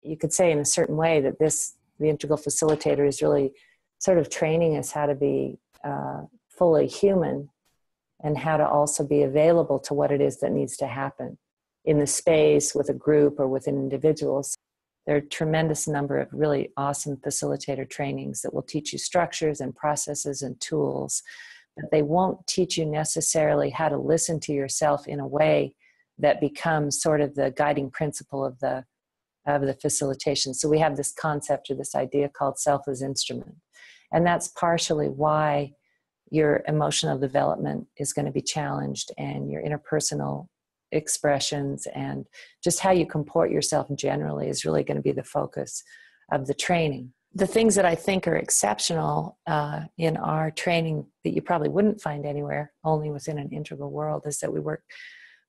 you could say in a certain way that the integral facilitator is really sort of training us how to be fully human, and how to also be available to what it is that needs to happen in the space with a group or with individuals. There are a tremendous number of really awesome facilitator trainings that will teach you structures and processes and tools, but they won't teach you necessarily how to listen to yourself in a way that becomes sort of the guiding principle of the facilitation. So we have this concept or this idea called self as instrument. And that's partially why your emotional development is going to be challenged, and your interpersonal expressions and just how you comport yourself generally is really going to be the focus of the training. The things that I think are exceptional in our training that you probably wouldn't find anywhere, only within an integral world, is that we work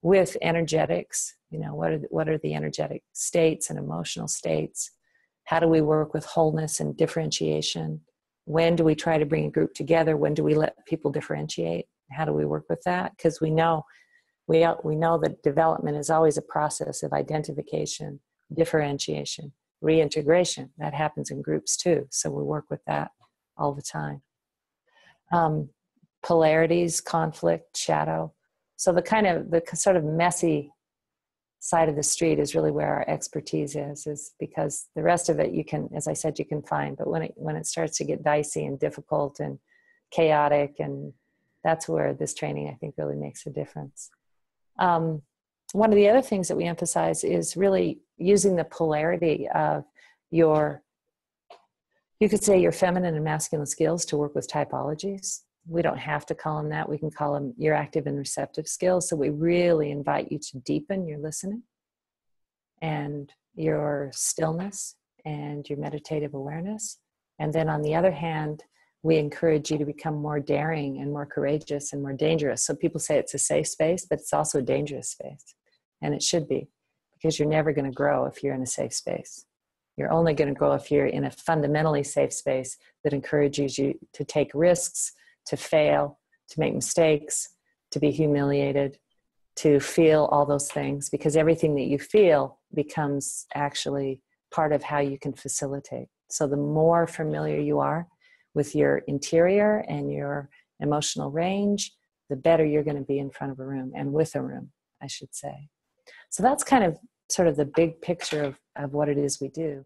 with energetics. You know, what are the energetic states and emotional states? How do we work with wholeness and differentiation? When do we try to bring a group together? When do we let people differentiate? How do we work with that? Because we know that development is always a process of identification, differentiation, reintegration. That happens in groups too. So we work with that all the time. Polarities, conflict, shadow. So the sort of messy side of the street is really where our expertise is because the rest of it you can, as I said, you can find. But when it starts to get dicey and difficult and chaotic, and that's where this training, I think, really makes a difference. One of the other things that we emphasize is really using the polarity of you could say your feminine and masculine skills to work with typologies. We don't have to call them that. We can call them your active and receptive skills. So we really invite you to deepen your listening and your stillness and your meditative awareness. And then on the other hand, we encourage you to become more daring and more courageous and more dangerous. So people say it's a safe space, but it's also a dangerous space. And it should be, because you're never going to grow if you're in a safe space. You're only going to grow if you're in a fundamentally safe space that encourages you to take risks, to fail, to make mistakes, to be humiliated, to feel all those things, because everything that you feel becomes actually part of how you can facilitate. So the more familiar you are with your interior and your emotional range, the better you're going to be in front of a room, and with a room, I should say. So that's kind of sort of the big picture of what it is we do.